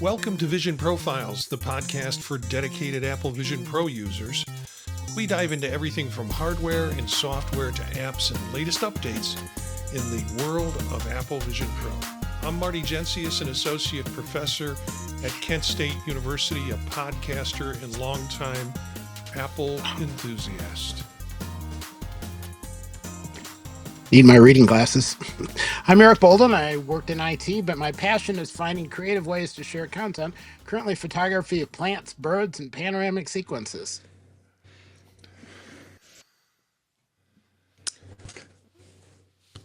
Welcome to Vision Profiles, the podcast for dedicated Apple Vision Pro users. We dive into everything from hardware and software to apps and latest updates in the world of Apple Vision Pro. I'm Marty, an associate professor at Kent State University, a podcaster and longtime Apple enthusiast. Need my reading glasses. I'm Eric Bolden. I worked in IT, but my passion is finding creative ways to share content, currently photography of plants, birds, and panoramic sequences.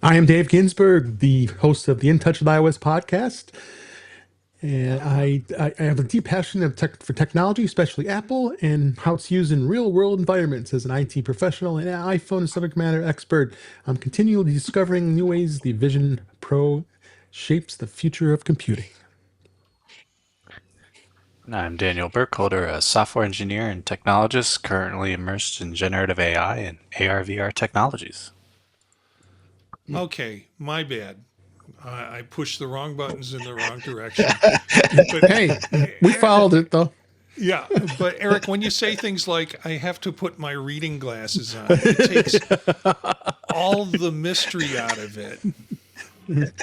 I am Dave Ginsburg, the host of the In Touch with iOS podcast. And I have a deep passion for technology, especially Apple, and how it's used in real-world environments. As an IT professional and iPhone and subject matter expert, I'm continually discovering new ways the Vision Pro shapes the future of computing. I'm Daniel Burkholder, a software engineer and technologist currently immersed in generative AI and AR/VR technologies. Okay, my bad. I pushed the wrong buttons in the wrong direction. But hey, we followed it though. Yeah, but Eric, when you say things like, I have to put my reading glasses on, it takes all the mystery out of it.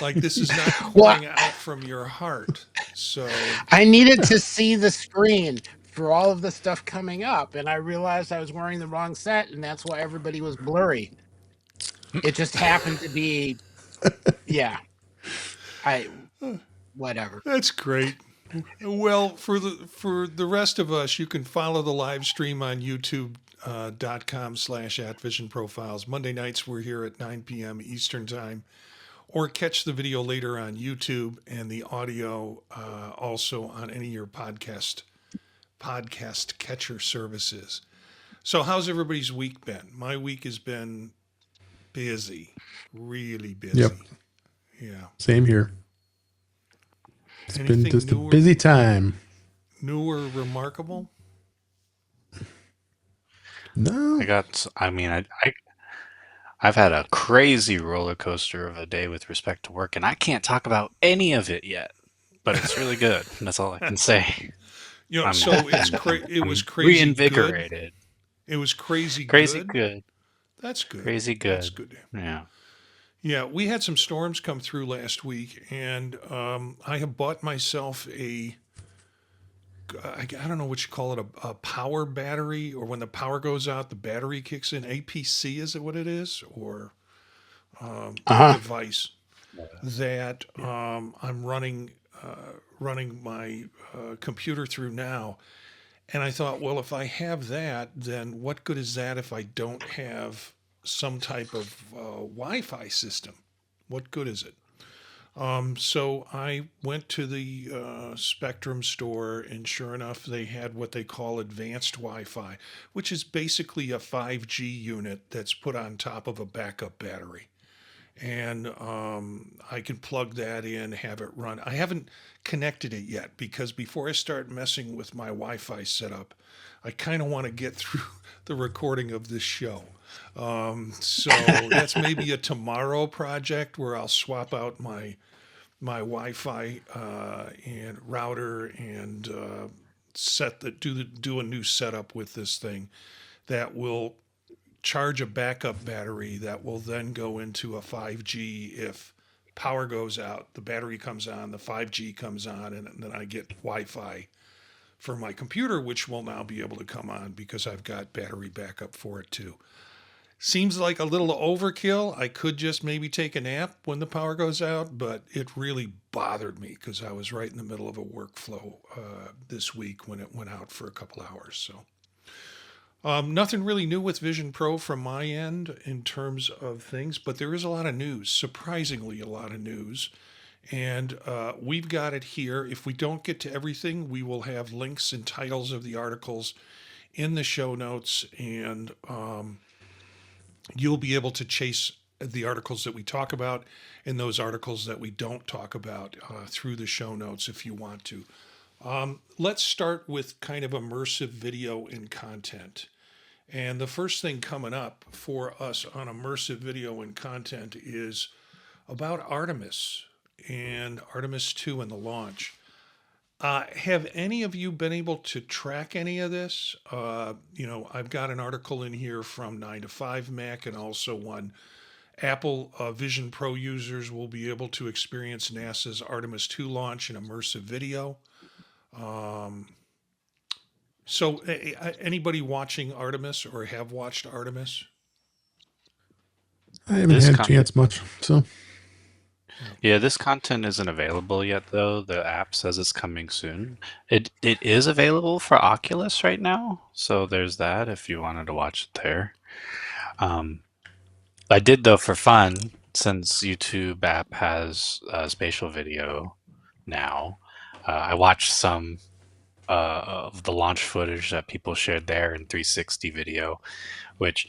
Like this is not pouring out from your heart. So I needed to see the screen for all of the stuff coming up, and I realized I was wearing the wrong set, and that's why everybody was blurry. It just happened to be, whatever. that's great. Well, for the rest of us, you can follow the live stream on youtube.com/@visionprofiles. Monday nights we're here at 9 p.m. Eastern Time, or catch the video later on YouTube and the audio also on any of your podcast catcher services. So how's everybody's week been? My week has been busy, really busy. Yep. Yeah. Same here. It's Anything been just newer, a busy time. New or remarkable? No. I've had a crazy roller coaster of a day with respect to work, and I can't talk about any of it yet. But it's really good. That's all I can say. You know, it was crazy reinvigorated. Good. It was crazy good. That's good. Crazy good. That's good. Yeah. Yeah, we had some storms come through last week, and I have bought myself I don't know what you call it, a power battery, or when the power goes out, the battery kicks in. APC, is it what it is? Or a device that I'm running my computer through now. And I thought, well, if I have that, then what good is that if I don't have some type of Wi-Fi system? What good is it? So I went to the Spectrum store, and sure enough, they had what they call advanced Wi-Fi, which is basically a 5G unit that's put on top of a backup battery. And I can plug that in, have it run. I haven't connected it yet because before I start messing with my Wi-Fi setup, I kind of want to get through the recording of this show. So that's maybe a tomorrow project where I'll swap out my Wi-Fi and router and do a new setup with this thing that will charge a backup battery that will then go into a 5G. If power goes out, the battery comes on, the 5G comes on, and then I get Wi-Fi for my computer, which will now be able to come on because I've got battery backup for it too. Seems like a little overkill. I could just maybe take a nap when the power goes out, but it really bothered me because I was right in the middle of a workflow this week when it went out for a couple hours. So nothing really new with Vision Pro from my end in terms of things, but there is a lot of news, surprisingly a lot of news. And we've got it here. If we don't get to everything, we will have links and titles of the articles in the show notes, and you'll be able to chase the articles that we talk about and those articles that we don't talk about through the show notes if you want to. Let's start with kind of immersive video and content. And the first thing coming up for us on immersive video and content is about Artemis and Artemis 2 and the launch. Have any of you been able to track any of this? I've got an article in here from 9 to 5 Mac and also one Apple Vision Pro users will be able to experience NASA's Artemis 2 launch in immersive video. So, anybody watching Artemis or have watched Artemis? I haven't This had a con chance much, so Yeah, this content isn't available yet though. The app says it's coming soon. It is available for Oculus right now, so there's that if you wanted to watch it there. Um, I did though for fun, since YouTube app has spatial video now. I watched some of the launch footage that people shared there in 360 video, which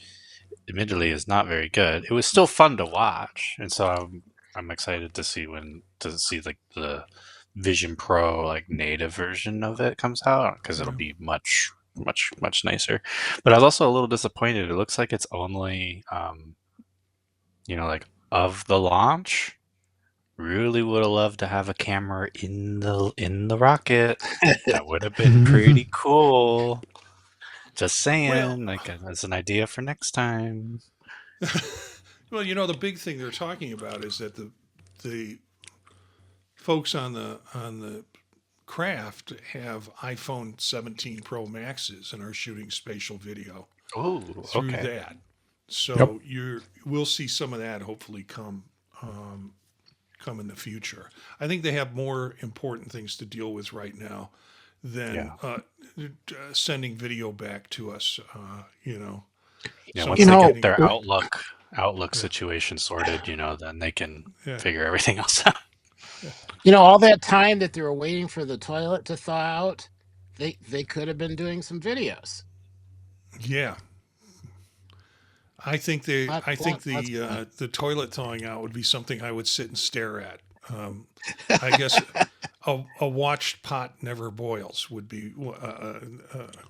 admittedly is not very good. It was still fun to watch, and so I'm excited to see like the Vision Pro like native version of it comes out because it'll Yeah. be much nicer. But I was also a little disappointed. It looks like it's only like of the launch. Really would have loved to have a camera in the rocket. That would have been pretty cool. Just Well, saying, like as an idea for next time. well, the big thing they're talking about is that the folks on the craft have iPhone 17 Pro Maxes and are shooting spatial video Oh, through okay. that. yep. So we'll see some of that hopefully come in the future. I think they have more important things to deal with right now than Yeah. sending video back to us. Yeah, So once You I'm they know, get getting their a Outlook yeah, situation sorted, then they can yeah, figure everything else out. yeah. all that time that they were waiting for the toilet to thaw out, they could have been doing some videos. Yeah. I think Lots of fun. the toilet thawing out would be something I would sit and stare at. I guess a watched pot never boils would be a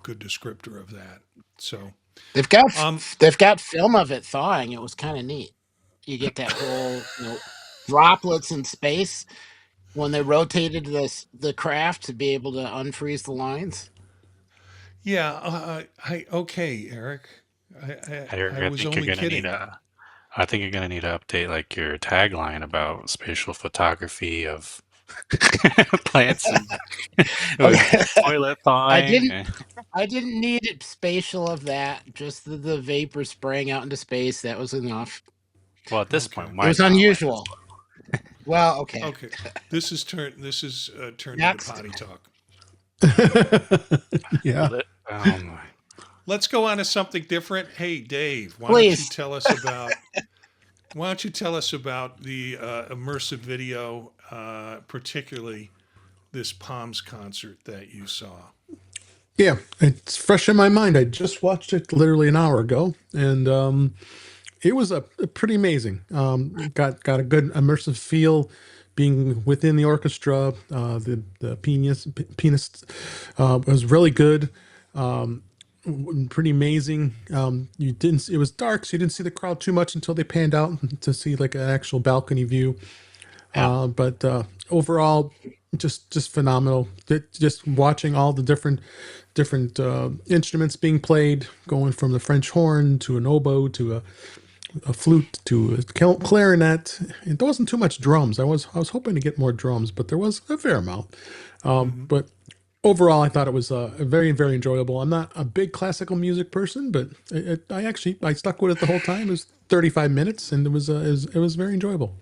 good descriptor of that. So, They've got um, they've got film of it thawing. It was kind of neat. You get that whole droplets in space when they rotated the craft to be able to unfreeze the lines. yeah, okay, Eric. I I was think you're only gonna need kidding. a. I think you're gonna need to update like your tagline about spatial photography of plants and with Okay. toilet I thawing. didn't I didn't need it spatial of that. Just the vapor spraying out into space. That was enough. Well, at this point, Okay, It why was not? Like, that's, unusual. Well, okay. okay. This is turned into Next, potty talk. Yeah. oh my. Let's go on to something different. Hey, Dave, please. why don't you tell us about the immersive video, particularly this Palms concert that you saw? Yeah, it's fresh in my mind. I just watched it literally an hour ago, and it was a pretty amazing. Got a good immersive feel, being within the orchestra. The pianist was really good. Pretty amazing. You didn't. It was dark, so you didn't see the crowd too much until they panned out to see like an actual balcony view. Yeah. But overall, just phenomenal. Just watching all the different instruments being played, going from the French horn to an oboe to a flute to a clarinet. And there wasn't too much drums. I was hoping to get more drums, but there was a fair amount. Hmm. But overall, I thought it was very enjoyable. I'm not a big classical music person, but I stuck with it the whole time. It was 35 minutes, and it was very enjoyable.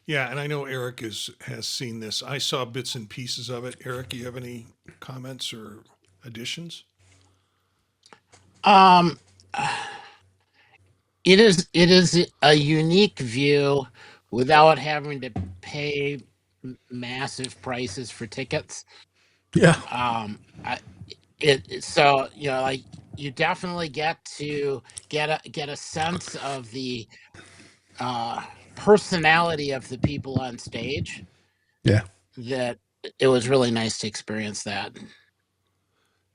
Yeah, and I know Eric has seen this. I saw bits and pieces of it. Eric, you have any comments or additions? Um, it is a unique view without having to pay massive prices for tickets. Yeah, I, so like you definitely get to get a sense of the uh personality of the people on stage. yeah. That it was really nice to experience that.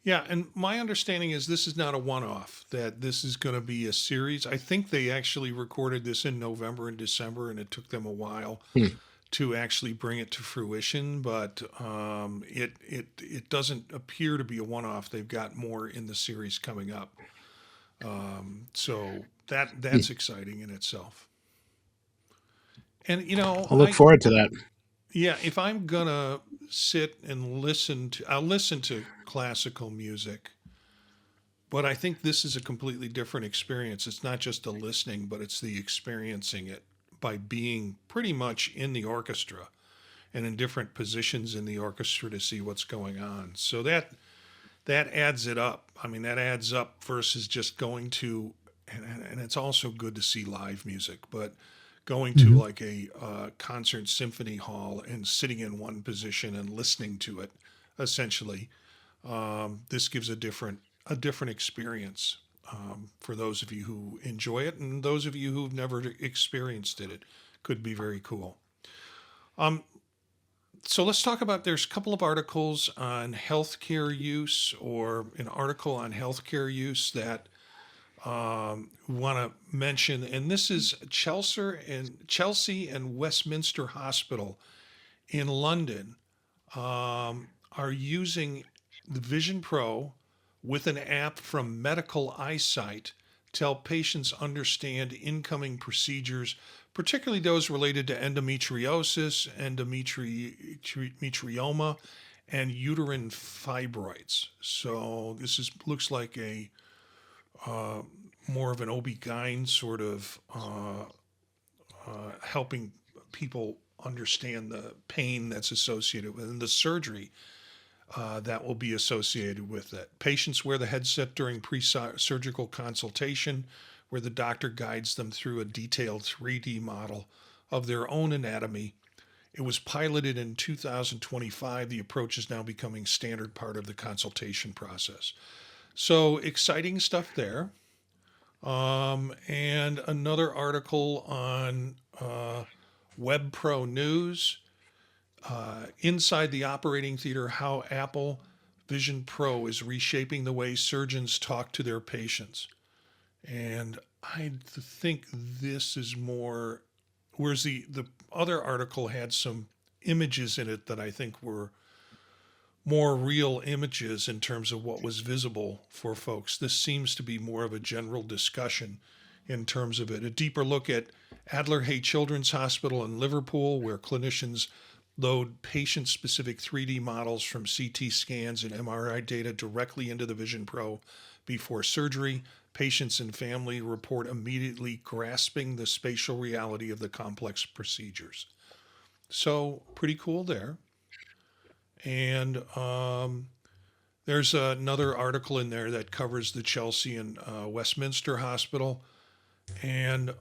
Yeah, and my understanding is this is not a one-off. That this is going to be a series. I think they actually recorded this in November and December, and it took them a while Hmm. to actually bring it to fruition, but it doesn't appear to be a one-off. They've got more in the series coming up, so that's exciting in itself. And I'll look forward to that. yeah, if I'm gonna sit and I'll listen to classical music, but I think this is a completely different experience. It's not just the listening, but it's the experiencing it by being pretty much in the orchestra and in different positions in the orchestra to see what's going on. So that adds it up. I mean, that adds up versus just going to, and it's also good to see live music, but going to like a concert symphony hall and sitting in one position and listening to it, essentially, this gives a different experience for those of you who enjoy it, and those of you who've never experienced it. It could be very cool. So let's talk about, there's a couple of articles on healthcare use, or an article on healthcare use that we want to mention. And this is Chelsea and Westminster Hospital in London are using the Vision Pro with an app from Medical Eyesight to help patients understand incoming procedures, particularly those related to endometriosis, endometrioma, and uterine fibroids. So this looks like a more of an OB-GYN sort of helping people understand the pain that's associated with, and the surgery that will be associated with it. Patients wear the headset during pre-surgical consultation, where the doctor guides them through a detailed 3D model of their own anatomy. It was piloted in 2025. The approach is now becoming standard part of the consultation process. So exciting stuff there. And another article on WebPro News. Inside the operating theater, how Apple Vision Pro is reshaping the way surgeons talk to their patients. And I think this is more, whereas the other article had some images in it that I think were more real images in terms of what was visible for folks. This seems to be more of a general discussion in terms of it. A deeper look at Adler Hay Children's Hospital in Liverpool, where clinicians load patient-specific 3D models from CT scans and MRI data directly into the Vision Pro before surgery. Patients and family report immediately grasping the spatial reality of the complex procedures. So pretty cool there. And there's another article in there that covers the Chelsea and Westminster Hospital. And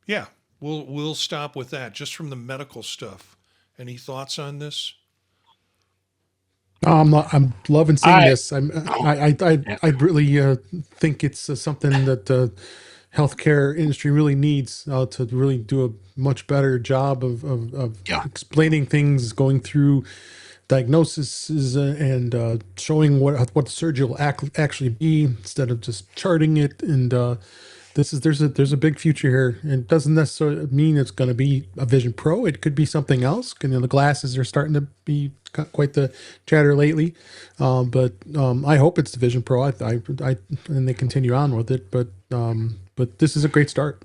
yeah, we'll stop with that, just from the medical stuff. Any thoughts on this? I'm loving seeing this. Yeah. I really think it's something that the healthcare industry really needs to really do a much better job of Yeah. explaining things, going through diagnoses and showing what the surgery will actually be instead of just charting it. And there's a big future here. And it doesn't necessarily mean it's going to be a Vision Pro. It could be something else. The glasses are starting to be quite the chatter lately, but I hope it's the Vision Pro. And they continue on with it. But this is a great start.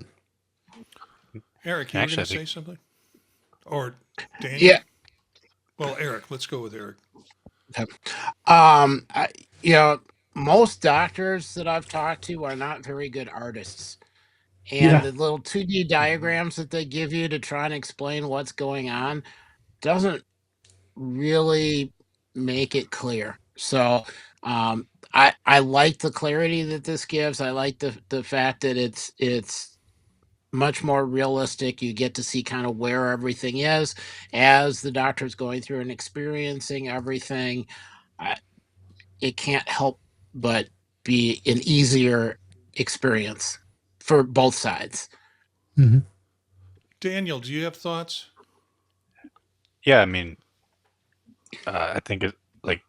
Eric, you were Actually, going to say something? Or Daniel? Yeah. Well, Eric, let's go with Eric. Most doctors that I've talked to are not very good artists. And Yeah. the little 2D diagrams that they give you to try and explain what's going on doesn't really make it clear. So I like the clarity that this gives. I like the fact that it's much more realistic. You get to see kind of where everything is as the doctor's going through and experiencing everything. It can't help but be an easier experience for both sides. Mm-hmm. Daniel, do you have thoughts? Yeah, I mean, I think it like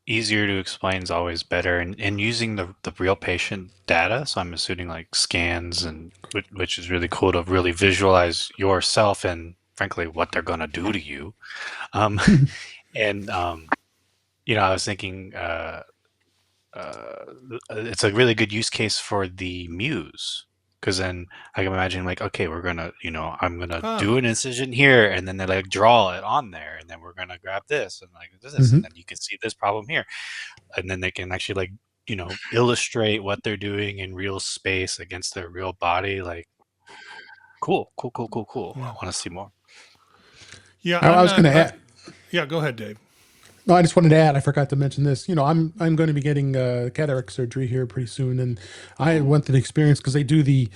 easier to explain is always better, and using the real patient data. So I'm assuming like scans, and which is really cool to really visualize yourself and frankly what they're gonna do to you. Um, and I was thinking uh, it's a really good use case for the Muse. Because then I can imagine like, okay, I'm gonna do Ah, an incision here, and then they like draw it on there, and then we're gonna grab this and like this, and Hmm. then you can see this problem here, and then they can actually like illustrate what they're doing in real space against their real body. Like, cool, cool, cool, cool, cool. I yeah. want to see more. Yeah, I I'm was going not. to add. Yeah, go ahead, Dave. No, I just wanted to add. I forgot to mention this. I'm going to be getting cataract surgery here pretty soon, and I went through the experience because they do the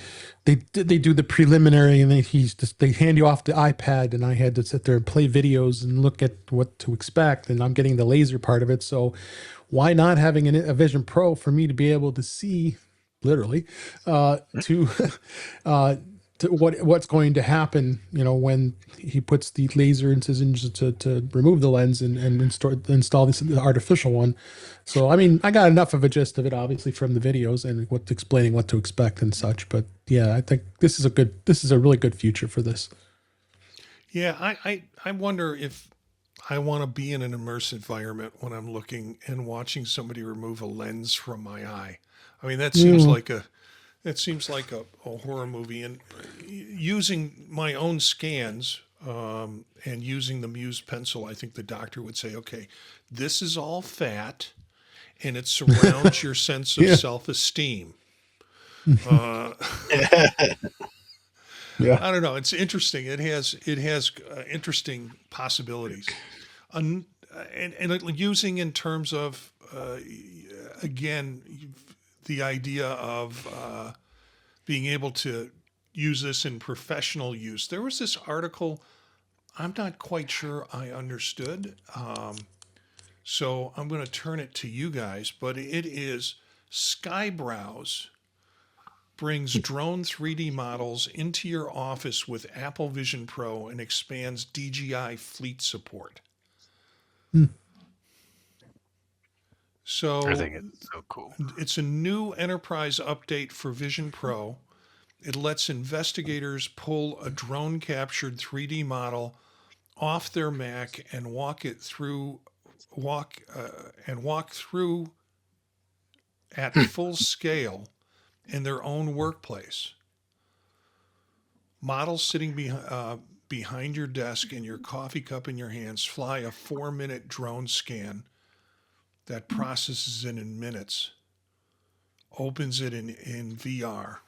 preliminary, and they hand you off the iPad, and I had to sit there and play videos and look at what to expect, and I'm getting the laser part of it. So, why not having a Vision Pro for me to be able to see, literally, to to what's going to happen, when he puts the laser incisions to remove the lens and install this artificial one. So, I mean, I got enough of a gist of it, obviously, from the videos and what explaining what to expect and such. But yeah, I think this is a really good future for this. Yeah, I wonder if I want to be in an immersive environment when I'm looking and watching somebody remove a lens from my eye. I mean, Mm, that seems like a horror movie. And using my own scans and using the Muse pencil, I think the doctor would say, okay, this is all fat and it surrounds your sense of yeah. self esteem. Uh, Yeah. I don't know. It's interesting. It has interesting possibilities. Un, and using in terms of again the idea of being able to use this in professional use. There was this article I'm not quite sure I understood, so I'm going to turn it to you guys. But it is SkyeBrowse brings drone 3D models into your office with Apple Vision Pro and expands DJI fleet support. Mm. I So think it's so cool. it's a new enterprise update for Vision Pro. It lets investigators pull a drone captured 3D model off their Mac and walk through at full scale in their own workplace. Models sitting behind your desk and your coffee cup in your hands fly a 4 minute drone scan that processes it in minutes, opens it in VR.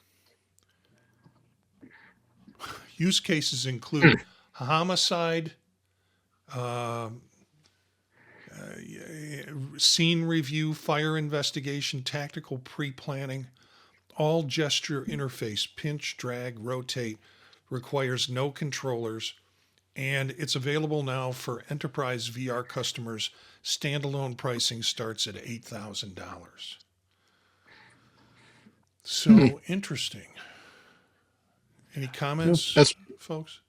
Use cases include homicide, uh, scene review, fire investigation, tactical pre planning, all gesture interface, pinch, drag, rotate, requires no controllers, and it's available now for enterprise VR customers. Standalone pricing starts at $8,000. Hmm. So interesting. Any Yeah. comments, That's folks?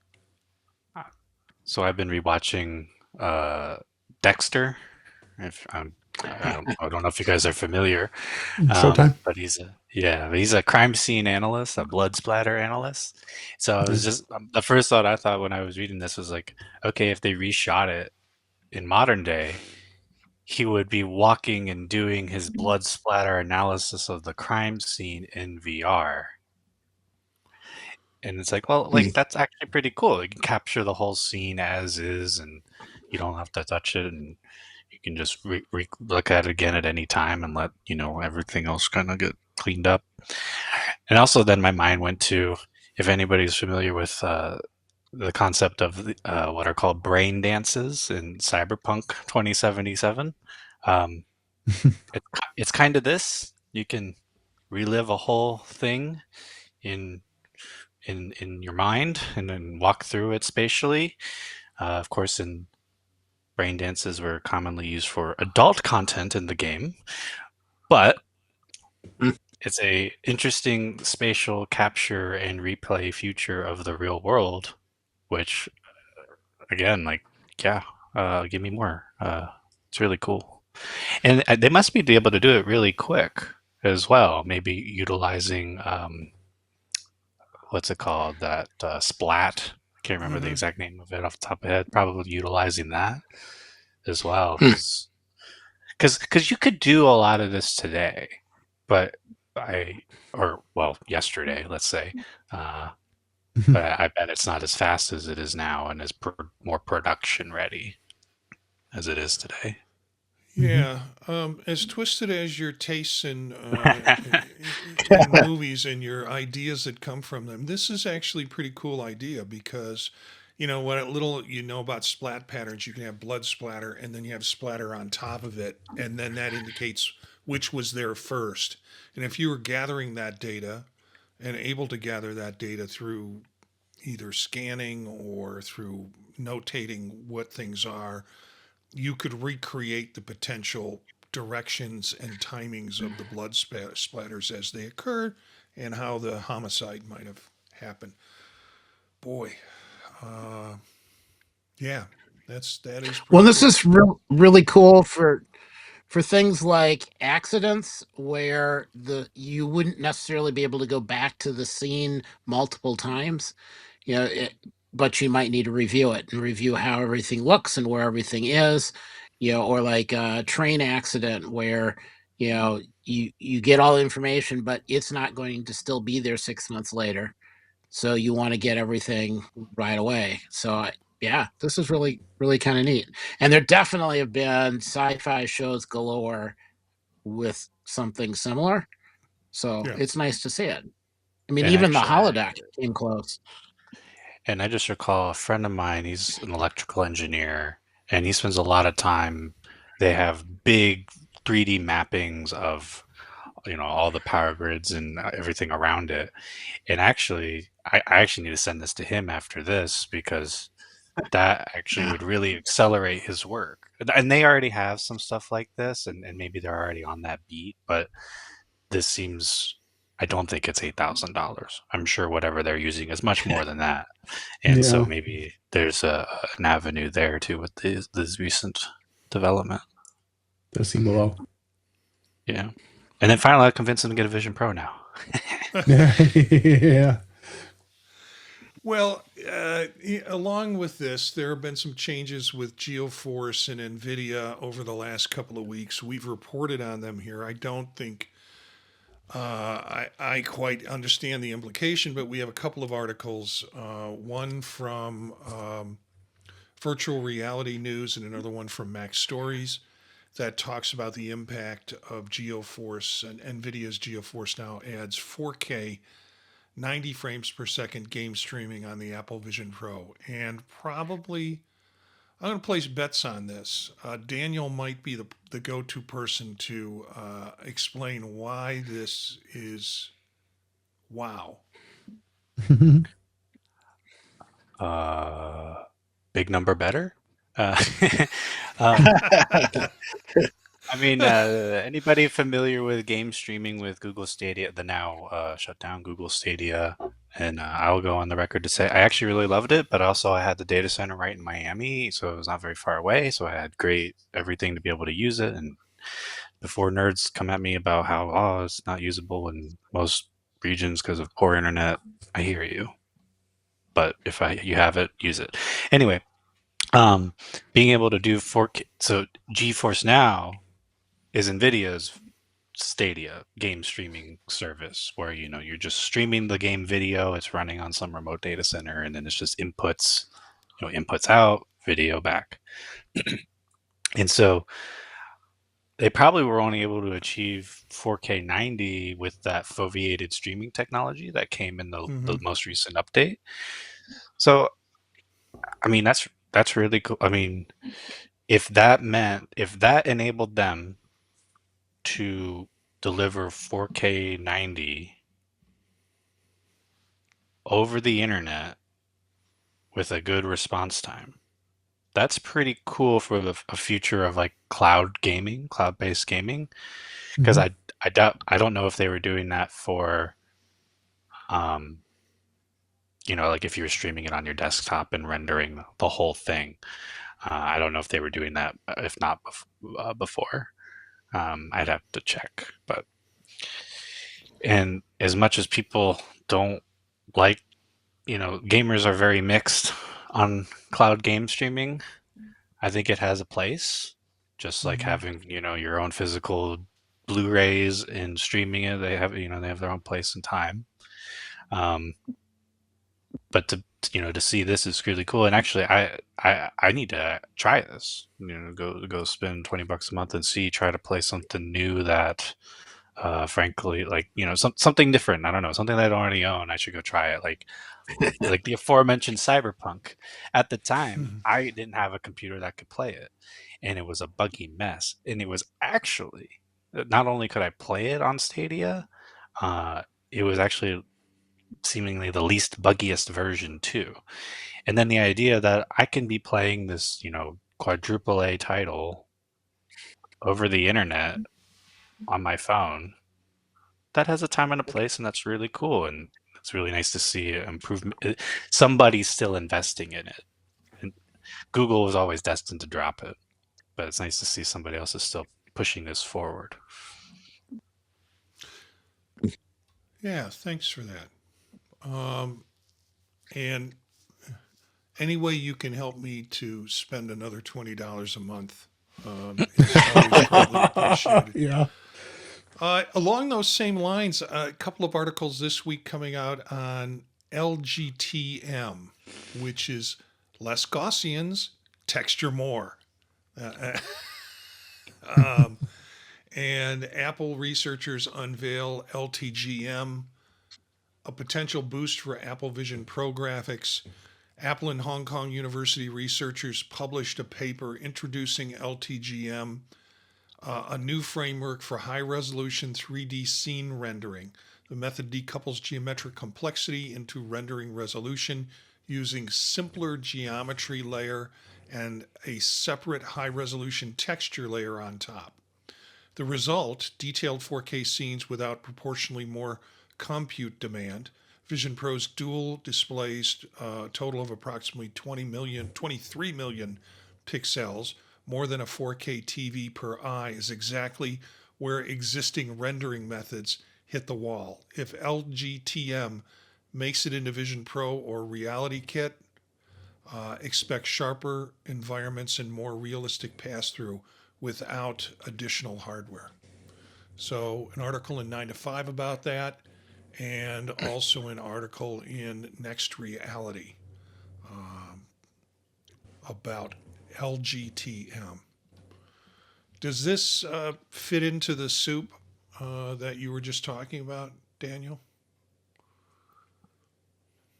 So I've been rewatching uh, Dexter. If I don't know if you guys are familiar, Showtime. but he's a crime scene analyst, a blood splatter analyst. So I was Mm. just the first thought I thought when I was reading this was like, okay, if they reshot it in modern day, he would be walking and doing his blood splatter analysis of the crime scene in VR. And it's like, well, hmm. like that's actually pretty cool. You can capture the whole scene as is, and you don't have to touch it, and you can just look at it again at any time and let everything else kind of get cleaned up. And also, then my mind went to if anybody's familiar with the concept of what are called brain dances in Cyberpunk 2077. Um, it, it's kind of this. You can relive a whole thing in in your mind and then walk through it spatially. Of course, in brain dances were commonly used for adult content in the game, but Hmm. it's a interesting spatial capture and replay future of the real world, which again, like, yeah, give me more. It's really cool. And they must be able to do it really quick as well. Maybe utilizing what's it called? That splat. I can't remember the Hmm. exact name of it off the top of my head. Probably utilizing that as well, Hmm. because you could do a lot of this today, but yesterday, let's say. Uh, but I bet it's not as fast as it is now, and is more production ready as it is today. Yeah, as twisted as your tastes in movies and your ideas that come from them, this is actually a pretty cool idea because, what little you know about splat patterns, you can have blood splatter and then you have splatter on top of it, and then that indicates which was there first. And if you were gathering that data and able to gather that data through either scanning or through notating what things are, you could recreate the potential directions and timings of the blood splatters as they occurred and how the homicide might have happened. Boy, uh, yeah, that is Well, pretty this cool. is really cool for things like accidents where the you wouldn't necessarily be able to go back to the scene multiple times, you know, but you might need to review it and review how everything looks and where everything is, or like a train accident where you get all the information, but it's not going to still be there 6 months later. So you want to get everything right away. Yeah, this is really kind of neat. And there definitely have been sci-fi shows galore with something similar. So Yeah. it's nice to see it. I mean, And even the actually, holodeck came close. and I just recall a friend of mine. He's an electrical engineer, and he spends a lot of time. They have big 3D mappings of all the power grids and everything around it. And actually, I actually need to send this to him after this because that actually Yeah. would really accelerate his work. And they already have some stuff like this, and maybe they're already on that beat, but this seems. I don't think it's $8,000. I'm sure whatever they're using is much more than that, and so Yeah, maybe there's an avenue there too with this recent development. does seem low. Yeah, and then finally, I convinced him to get a Vision Pro now. Yeah. Well, along with this, there have been some changes with GeoForce and NVIDIA over the last couple of weeks. We've reported on them here. I don't think I quite understand the implication, but we have a couple of articles, one from Virtual Reality News and another one from Mac Stories that talks about the impact of GeoForce, and NVIDIA's GeoForce now adds 4K 90 frames per second game streaming on the Apple Vision Pro. And probably, I'm going to place bets on this. Daniel might be the go to person to explain why this is wow. Uh, Big number better. Uh, um, I mean, anybody familiar with game streaming with Google Stadia, the now shut down Google Stadia? And I'll go on the record to say I actually really loved it, but also I had the data center right in Miami, so it was not very far away. So I had great everything to be able to use it. And before nerds come at me about how it's not usable in most regions because of poor internet, I hear you. But if you have it, use it. Anyway, um, being able to do 4K, so GeForce Now is NVIDIA's Stadia game streaming service where you're just streaming the game video, it's running on some remote data center, and then it's just inputs, inputs out, video back. And so they probably were only able to achieve 4K 90 with that foveated streaming technology that came in the Mm-hmm. most recent update. So I mean that's really cool. I mean, if that enabled them to deliver 4K 90 over the internet with a good response time, that's pretty cool for a future of like cloud-based gaming. Because Mhm. I don't know if they were doing that for, um, like if you were streaming it on your desktop and rendering the whole thing. I don't know if they were doing that, if not before. I'd have to check. But and as much as people don't like, gamers are very mixed on cloud game streaming. I think it has a place, just like having your own physical Blu-rays and streaming it. They have their own place and time. Um, but to see this is really cool. And actually, I need to try this. Go spend $20 a month and try to play something new that, frankly, like something different. I don't know, something that I don't already own. I should go try it. Like the aforementioned Cyberpunk. At the time, I didn't have a computer that could play it, and it was a buggy mess. And it was actually, not only could I play it on Stadia, it was actually seemingly the least buggiest version too. And then the idea that I can be playing this, quadruple A title over the internet on my phone, that has a time and a place, and that's really cool. And it's really nice to see improvement. Somebody's still investing in it. And Google was always destined to drop it, but it's nice to see somebody else is still pushing this forward. Yeah, thanks for that. And any way you can help me to spend another $20 a month is always greatly appreciated. Yeah. Along those same lines, a couple of articles this week coming out on LGTM, which is less Gaussians, texture more. And Apple researchers unveil LTGM, a potential boost for Apple Vision Pro graphics. Apple and Hong Kong University researchers published a paper introducing LTGM, a new framework for high resolution 3D scene rendering. The method decouples geometric complexity into rendering resolution using simpler geometry layer and a separate high resolution texture layer on top. The result, detailed 4K scenes without proportionally more compute demand. Vision Pro's dual displays a total of approximately 23 million pixels, more than a 4K TV per eye, is exactly where existing rendering methods hit the wall. If LGTM makes it into Vision Pro or Reality Kit, expect sharper environments and more realistic pass-through without additional hardware. So an article in 9 to 5 about that, and also an article in Next Reality about LGTM. Does this fit into the soup that you were just talking about, Daniel?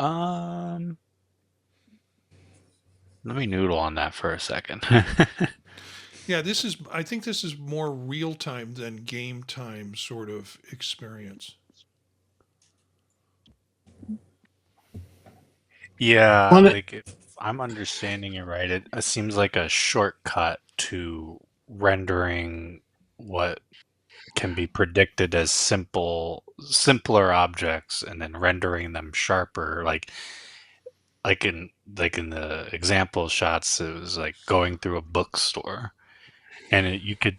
Let me noodle on that for a second. Yeah, I think this is more real time than game time sort of experience. Yeah, Well, like if I'm understanding it right, it seems like a shortcut to rendering what can be predicted as simpler objects and then rendering them sharper. Like in the example shots, it was like going through a bookstore, and you could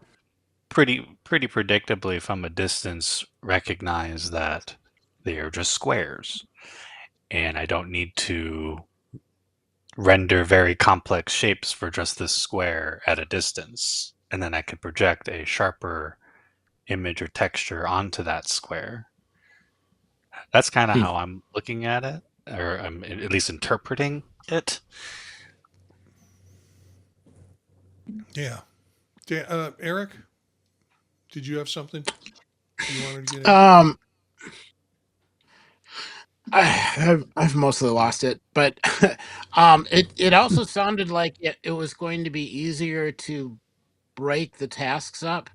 pretty predictably from a distance recognize that they are just squares, and I don't need to render very complex shapes for just this square at a distance, and then I could project a sharper image or texture onto that square. That's kind of how I'm looking at it, or I'm at least interpreting it. Yeah. Eric, did you have something you wanted to get in? I've mostly lost it, but it also sounded like it was going to be easier to break the tasks up.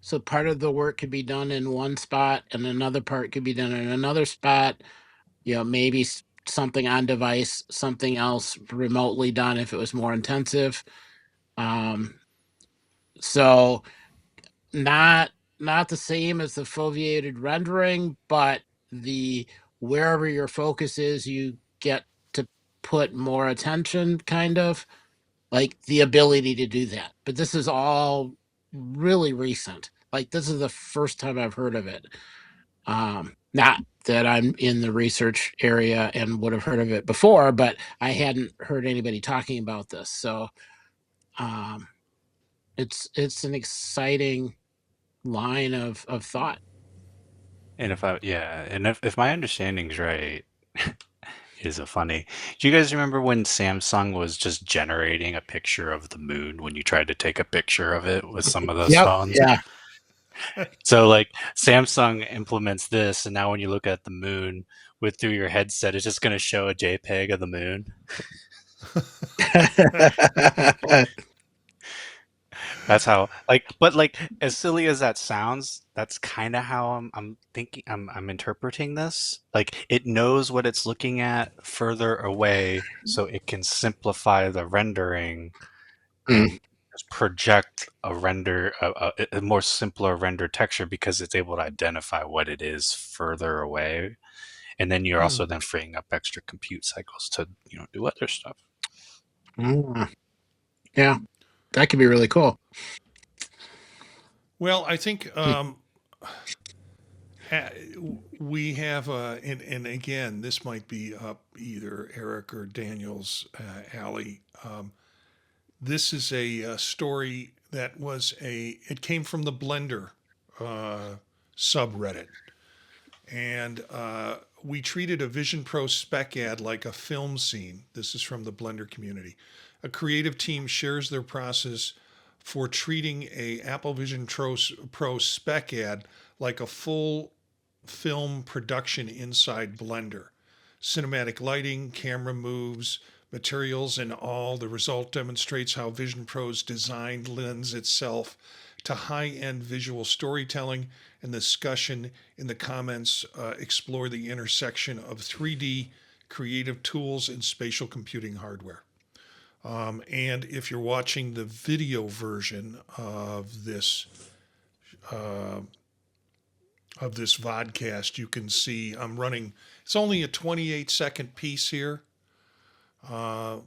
So part of the work could be done in one spot and another part could be done in another spot. Maybe something on device, something else remotely done if it was more intensive. Um, so not not the same as the foveated rendering, but the wherever your focus is, you get to put more attention, kind of. like the ability to do that. But this is all really recent. Like this is the first time I've heard of it. Not that I'm in the research area and would have heard of it before, but I hadn't heard anybody talking about this. So um, it's an exciting line of thought. And if my understanding's right, is a funny. Do you guys remember when Samsung was just generating a picture of the moon when you tried to take a picture of it with some of those Yep. phones? Yeah. So like Samsung implements this, and now when you look at the moon with through your headset, it's just going to show a JPEG of the moon. That's how but as silly as that sounds, that's kind of how I'm thinking. I'm interpreting this. Like it knows what it's looking at further away, so it can simplify the rendering Mm. and just project a more simpler render texture because it's able to identify what it is further away, and then you're also then freeing up extra compute cycles to do other stuff. Yeah, that could be really cool. Well, I think we have, and again, this might be up either Eric or Daniel's alley. This is a story that it came from the Blender subreddit. And we treated a Vision Pro spec ad like a film scene. This is from the Blender community. A creative team shares their process for treating a Apple Vision Pro spec ad like a full film production inside Blender. Cinematic lighting, camera moves, materials, and all. The result demonstrates how Vision Pro's design lends itself to high-end visual storytelling, and the discussion in the comments explore the intersection of 3D creative tools and spatial computing hardware. And if you're watching the video version of this vodcast, you can see I'm running. It's only a 28-second piece here of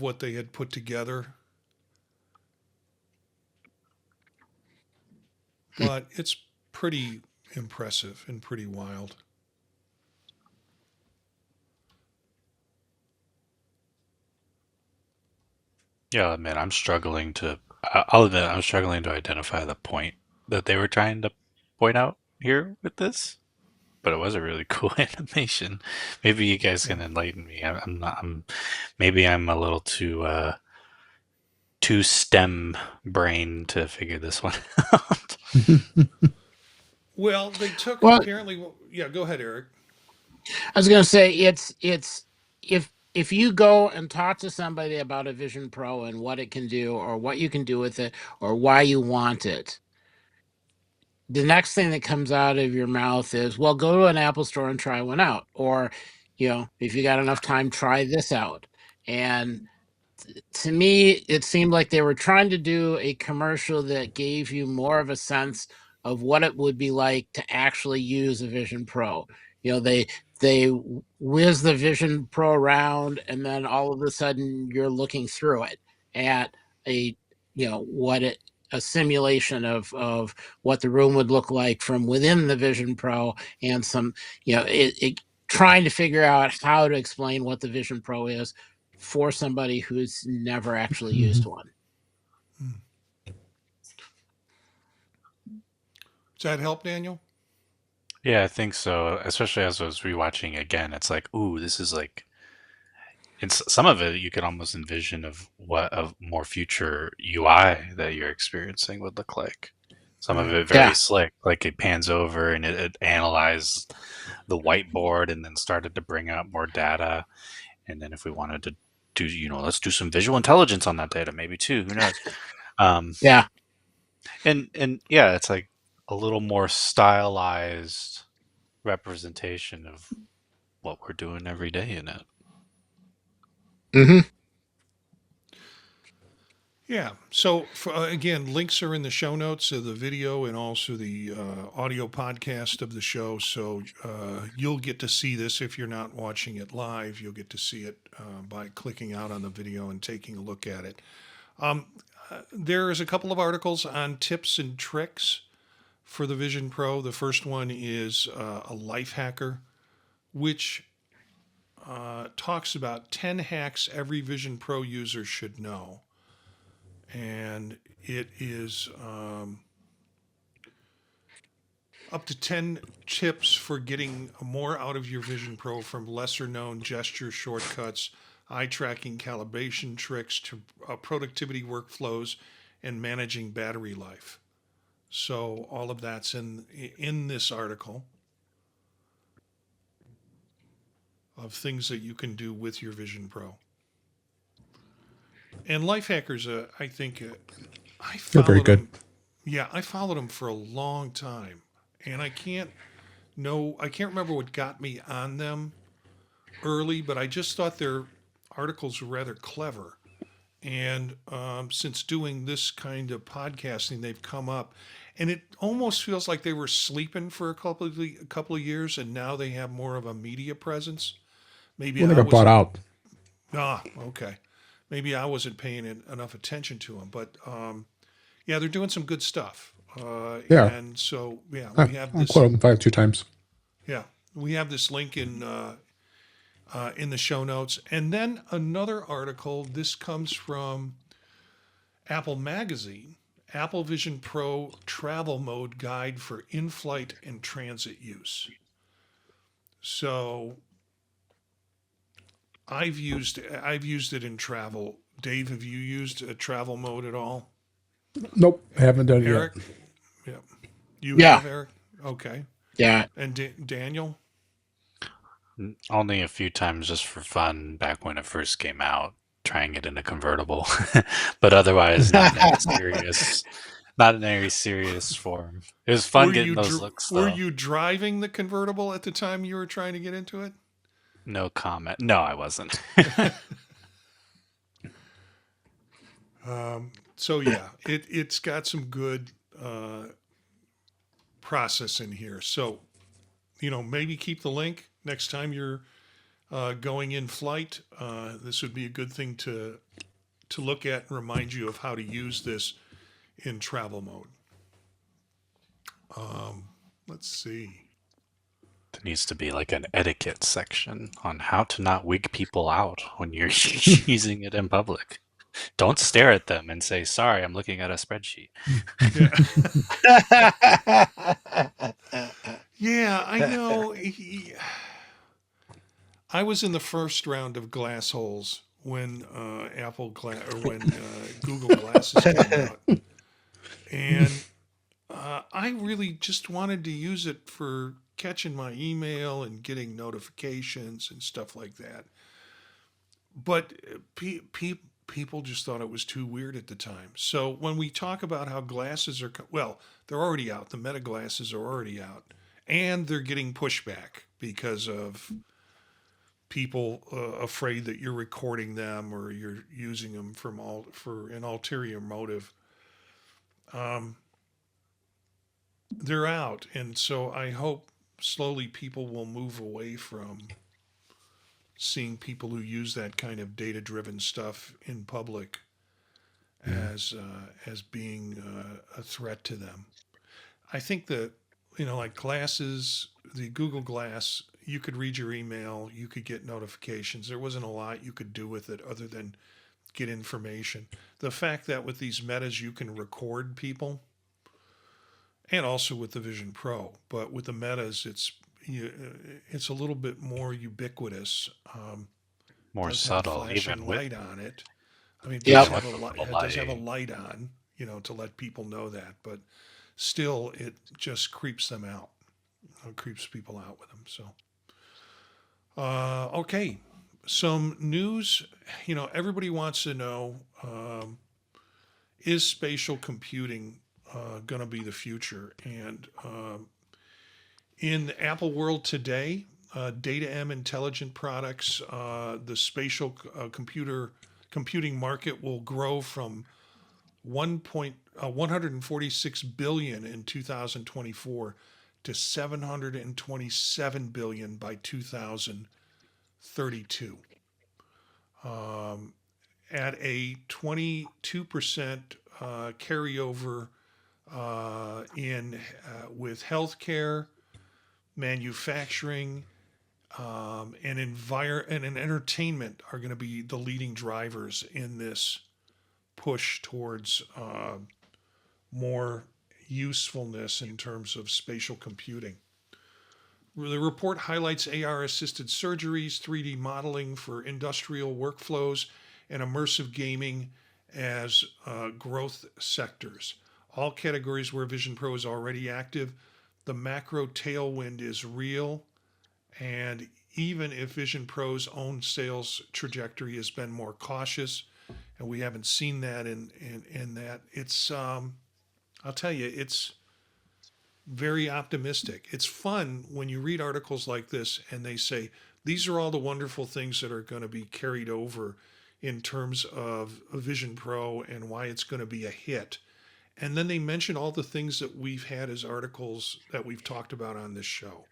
what they had put together. But it's pretty impressive and pretty wild. Yeah, I'll admit I'm struggling to. I'll admit I'm struggling to identify the point that they were trying to point out here with this. But it was a really cool animation. Maybe you guys can enlighten me. I'm not. Maybe I'm a little too STEM brain to figure this one out. Well, they took Well, apparently. Yeah, go ahead, Eric. I was going to say it's if you go and talk to somebody about a Vision Pro and what it can do or what you can do with it or why you want it, the next thing that comes out of your mouth is, well, go to an Apple store and try one out, or if you got enough time, try this out. And to me, it seemed like they were trying to do a commercial that gave you more of a sense of what it would be like to actually use a Vision Pro. They whiz the Vision Pro around, and then all of a sudden you're looking through it at a what it a simulation of what the room would look like from within the Vision Pro, and some it trying to figure out how to explain what the Vision Pro is for somebody who's never actually used one. Does that help, Daniel? Yeah, I think so. Especially as I was rewatching again, it's like, ooh, this is like. It's some of it you could almost envision of what a more future UI that you're experiencing would look like. Some of it very Yeah. slick, like it pans over and it analyzed the whiteboard and then started to bring out more data. And then if we wanted to do, let's do some visual intelligence on that data, maybe too. Who knows? Yeah. And yeah, it's like a little more stylized representation of what we're doing every day in it. Mm-hmm. Yeah. So again, links are in the show notes of the video and also the audio podcast of the show. So you'll get to see this if you're not watching it live. You'll get to see it by clicking out on the video and taking a look at it. There is a couple of articles on tips and tricks for the Vision Pro. The first one is a life hacker, which talks about 10 hacks every Vision Pro user should know. And it is up to 10 tips for getting more out of your Vision Pro, from lesser known gesture shortcuts, eye tracking calibration tricks, to productivity workflows and managing battery life. So all of that's in this article of things that you can do with your Vision Pro. And life hackers, I think I They're very followed good. them. Yeah, I followed them for a long time, and I can't remember what got me on them early, but I just thought their articles were rather clever. And since doing this kind of podcasting, they've come up, and it almost feels like they were sleeping for a couple of years, and now they have more of a media presence. Maybe Well, they I got bought wasn't. out. Okay. Maybe I wasn't paying enough attention to them, but yeah, they're doing some good stuff. Yeah. And so, yeah, I, we have I'll this. quote them 2 times. Yeah, we have this link in the show notes, and then another article. This comes from Apple Magazine. Apple Vision Pro Travel Mode Guide for In-Flight and Transit Use. So I've used it in travel. Dave, have you used a travel mode at all? Nope, I haven't done it Eric? yet. Yeah. You Yeah. have, Eric? Okay. Yeah. And Daniel? Only a few times just for fun back when it first came out, trying it in a convertible. But otherwise not in any serious form. It was fun getting those looks Were though. you driving the convertible at the time you were trying to get into it? No comment. No, I wasn't. So yeah, it's got some good process in here. So, maybe keep the link next time you're going in flight. This would be a good thing to look at and remind you of how to use this in travel mode. Let's see. There needs to be like an etiquette section on how to not wig people out when you're using it in public. Don't stare at them and say, "Sorry, I'm looking at a spreadsheet." Yeah, I know. I was in the first round of glass holes when Google Glasses came out, and I really just wanted to use it for catching my email and getting notifications and stuff like that. But people just thought it was too weird at the time. So when we talk about how glasses are, they're already out. The Meta glasses are already out, and they're getting pushback because of people afraid that you're recording them or you're using them for an ulterior motive. They're out, and so I hope slowly people will move away from seeing people who use that kind of data-driven stuff in public as being a threat to them. I think that like glasses, the Google Glass, you could read your email, you could get notifications. There wasn't a lot you could do with it other than get information. The fact that with these Metas you can record people, and also with the Vision Pro, but with the Metas it's a little bit more ubiquitous. More Does subtle, have a flashing even with light on it. I mean, it Yep. does have it does have a light on, to let people know that, but still, it just creeps them out. It creeps people out with them. So, okay, some news. Everybody wants to know: is spatial computing going to be the future? And in the Apple world today, Data M intelligent products, the spatial computing market will grow from 146 billion in 2024 to 727 billion by 2032, at a 22% carryover in with healthcare, manufacturing, and and entertainment are going to be the leading drivers in this push towards more usefulness in terms of spatial computing. The report highlights AR assisted surgeries, 3D modeling for industrial workflows, and immersive gaming as growth sectors, all categories where Vision Pro is already active. The macro tailwind is real, and even if Vision Pro's own sales trajectory has been more cautious, and we haven't seen that in that, it's I'll tell you, it's very optimistic. It's fun when you read articles like this and they say, these are all the wonderful things that are going to be carried over in terms of Vision Pro and why it's going to be a hit. And then they mention all the things that we've had as articles that we've talked about on this show.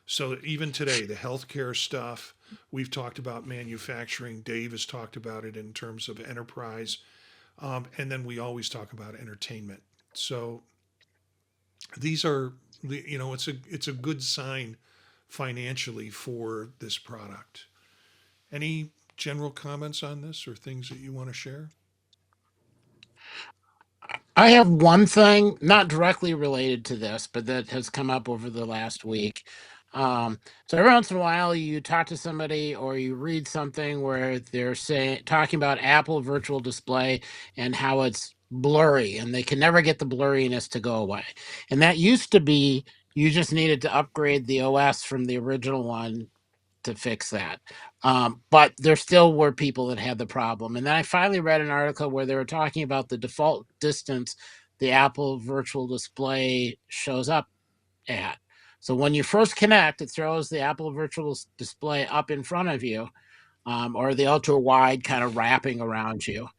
So even today, the healthcare stuff, we've talked about manufacturing. Dave has talked about it in terms of enterprise. And then we always talk about entertainment. So these are it's a good sign financially for this product. Any general comments on this or things that you want to share? I have one thing, not directly related to this, but that has come up over the last week. So every once in a while, you talk to somebody or you read something where they're talking about Apple Virtual Display and how it's blurry, and they can never get the blurriness to go away. And that used to be you just needed to upgrade the OS from the original one to fix that. But there still were people that had the problem. And then I finally read an article where they were talking about the default distance the Apple Virtual Display shows up at. So when you first connect, it throws the Apple Virtual Display up in front of you, or the ultra wide kind of wrapping around you.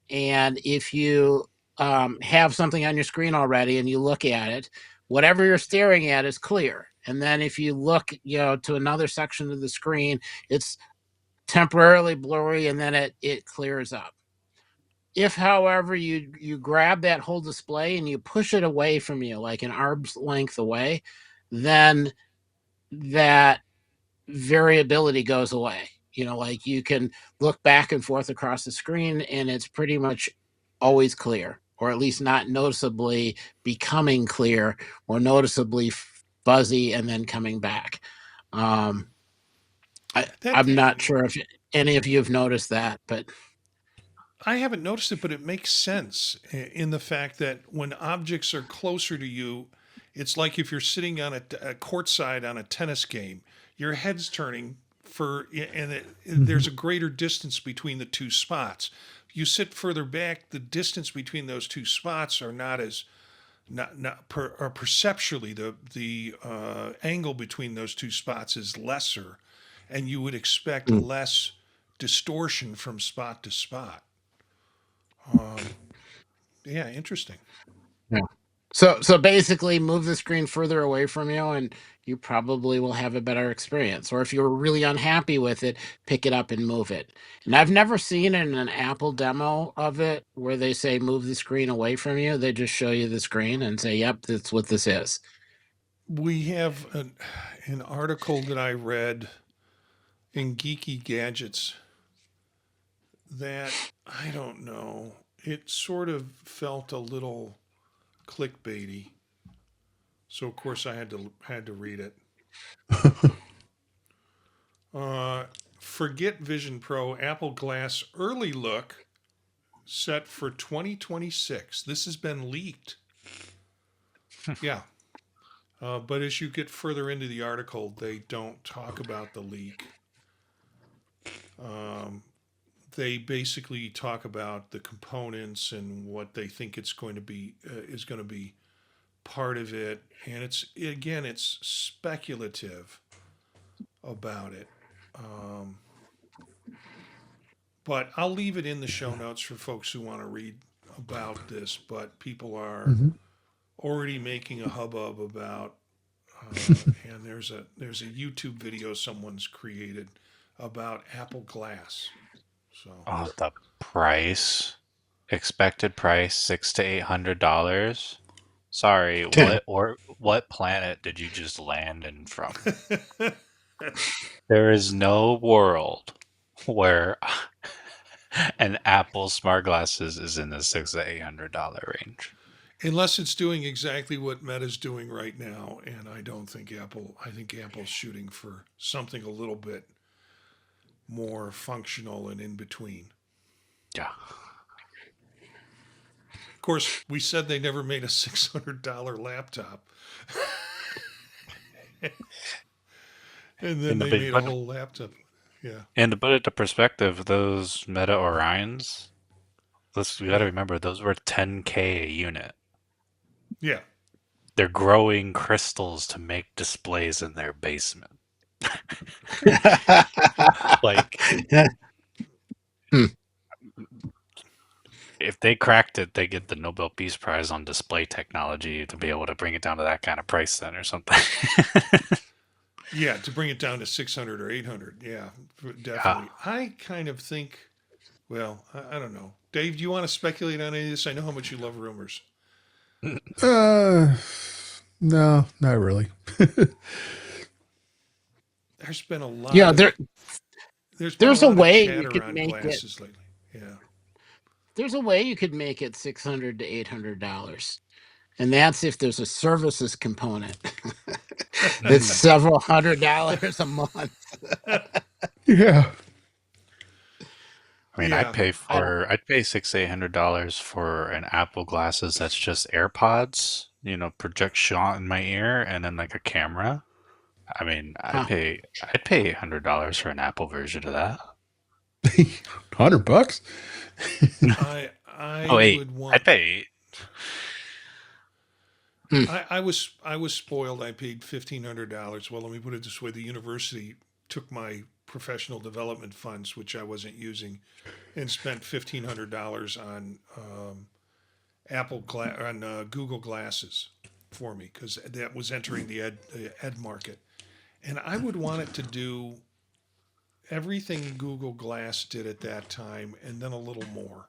And if you have something on your screen already and you look at it, whatever you're staring at is clear. And then if you look, to another section of the screen, it's temporarily blurry, and then it clears up. If, however, you grab that whole display and you push it away from you, like an arm's length away, then that variability goes away. Like you can look back and forth across the screen and it's pretty much always clear, or at least not noticeably becoming clear or noticeably fuzzy and then coming back. I'm not sure if any of you have noticed that, but I haven't noticed it, but it makes sense in the fact that when objects are closer to you, it's like if you're sitting on a courtside on a tennis game, your head's turning there's a greater distance between the two spots. You sit further back, the distance between those two spots are not as or perceptually the angle between those two spots is lesser, and you would expect less distortion from spot to spot. Yeah, interesting. yeah. So basically, move the screen further away from you, and you probably will have a better experience. Or if you're really unhappy with it, pick it up and move it. And I've never seen in an Apple demo of it where they say move the screen away from you. They just show you the screen and say, "Yep, that's what this is." We have an article that I read in Geeky Gadgets that I don't know. It sort of felt a little clickbaity, so of course I had to read it. Forget Vision Pro. Apple Glass early look set for 2026. This has been leaked. Yeah. But as you get further into the article, they don't talk about the leak. They basically talk about the components and what they think it's going to be is going to be part of it, and it's speculative about it. But I'll leave it in the show notes for folks who want to read about this, but people are Hmm. already making a hubbub about. And there's a YouTube video someone's created about Apple Glass. So Oh, the price. Expected price $600 to $800. Sorry, what planet did you just land in from? There is no world where an Apple smart glasses is in the $600 to $800 range. unless it's doing exactly what Meta's doing right now, and I don't think Apple. I think Apple's shooting for something a little bit more functional and in between. Yeah. Of course, we said they never made a $600 laptop, and then And to they be made a put whole laptop. Yeah, and to put it to perspective, those Meta Orions, we got to yeah, remember those were 10K a unit. yeah. They're growing crystals to make displays in their basement. Like, Hmm. if they cracked it, they get the Nobel Peace Prize on display technology to be able to bring it down to that kind of price then or something. Yeah, to bring it down to 600 or 800. Yeah, Yeah. definitely. I kind of think, well, I don't know. Dave, do you want to speculate on any of this? I know how much you love rumors. Uh, no, not really. There's been a lot Yeah, of there's a way you chatter could on make it. glasses lately. Yeah. There's a way you could make it $600 to $800, and that's if there's a services component that's Mm. several $100 a month. Yeah. I mean, Yeah. I don't. I'd pay $600 to $800 for an Apple glasses that's just AirPods, project shot in my ear, and then like a camera. I mean, Huh. I'd pay $800 for an Apple version of that. $100. I Oh, eight. would want I'd pay 8. Hmm. I was spoiled. I paid $1,500. Well, let me put it this way: the university took my professional development funds, which I wasn't using, and spent $1,500 on Google Glasses for me because that was entering the ed market, and I would want it to do everything Google Glass did at that time, and then a little more.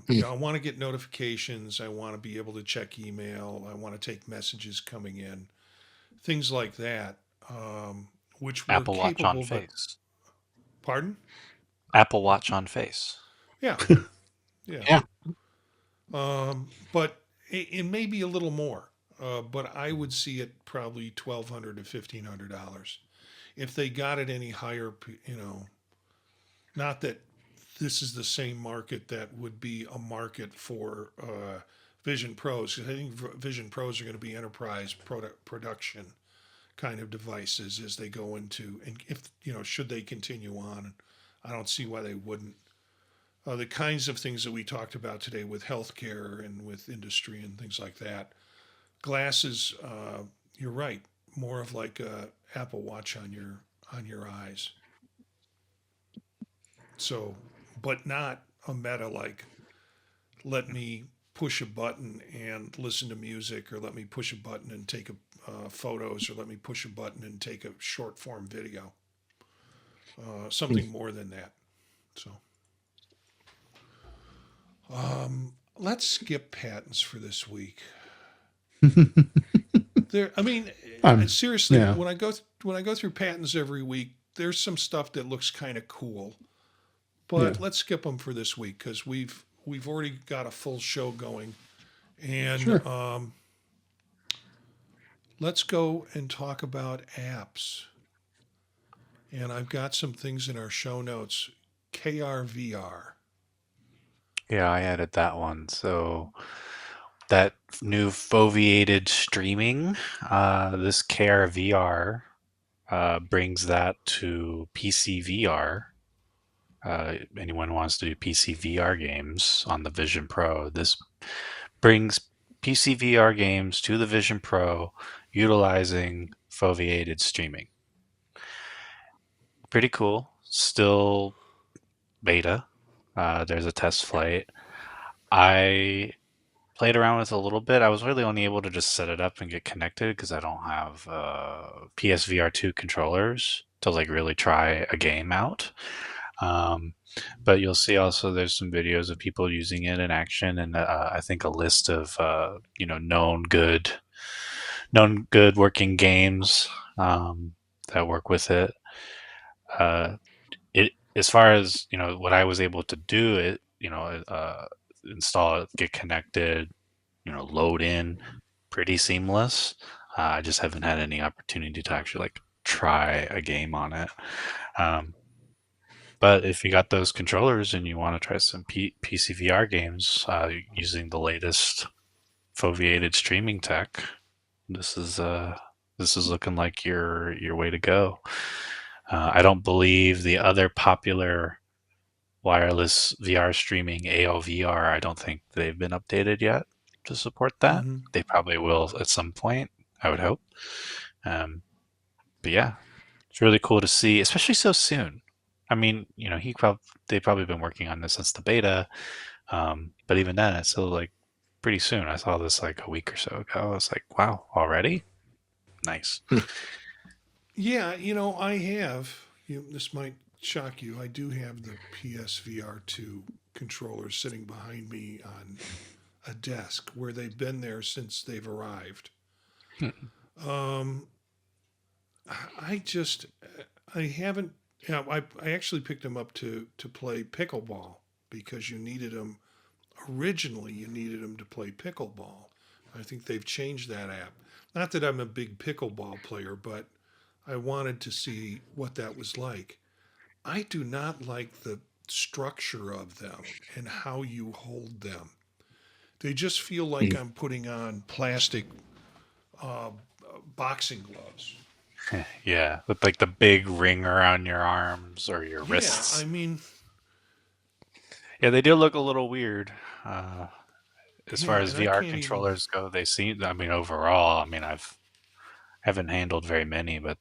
Hmm. I want to get notifications. I want to be able to check email. I want to take messages coming in, things like that, which were Apple Watch on capable. But face. pardon? Apple Watch on face. Yeah, yeah. Yeah. But it may be a little more. But I would see it probably $1,200 to $1,500 if they got it any higher. Not that this is the same market that would be a market for Vision Pros. I think Vision Pros are going to be enterprise production kind of devices as they go into, and if should they continue on, I don't see why they wouldn't. The kinds of things that we talked about today with healthcare and with industry and things like that. Glasses, you're right, more of like a Apple Watch on your eyes. So, but not a meta like let me push a button and listen to music, or let me push a button and take photos, or let me push a button and take a short form video. Something more than that. So, let's skip patents for this week. I mean, seriously, Yeah. when I go through patents every week, there's some stuff that looks kind of cool. Yeah. But let's skip them for this week because we've already got a full show going, and Sure. let's go and talk about apps. And I've got some things in our show notes. KRVR. Yeah, I added that one. So that new foveated streaming, this KRVR brings that to PC VR. Anyone wants to do PC VR games on the Vision Pro, this brings PC VR games to the Vision Pro utilizing foveated streaming. Pretty cool. Still beta. There's a test flight. I played around with it a little bit. I was really only able to just set it up and get connected because I don't have PSVR2 controllers to like really try a game out. But you'll see also there's some videos of people using it in action, and I think a list of known good working games that work with it. It as far as what I was able to do, install it, get connected, load in, pretty seamless. I just haven't had any opportunity to actually like try a game on it. But if you got those controllers and you want to try some PC VR games using the latest foveated streaming tech, this is looking like your way to go. I don't believe the other popular wireless VR streaming ALVR, I don't think they've been updated yet to support that. Mm-hmm. They probably will at some point, I would hope. But yeah, it's really cool to see, especially so soon. I mean, they've probably been working on this since the beta, but even then, it's still like pretty soon. I saw this like a week or so ago. I was like, wow, already? Nice. Yeah, I have. This might shock you. I do have the PSVR2 controllers sitting behind me on a desk where they've been there since they've arrived. Um, I haven't. Yeah, I actually picked them up to play pickleball because you needed them. Originally, you needed them to play pickleball. I think they've changed that app. Not that I'm a big pickleball player, but I wanted to see what that was like. I do not like the structure of them and how you hold them. They just feel like I'm putting on plastic uh, boxing gloves. Yeah, with like the big ring around your arms or your Yeah, wrists. I mean, Yeah, they do look a little weird. Uh, as far yeah, as and I VR can't even. controllers go, they seem. I mean, overall, I mean, haven't handled very many, but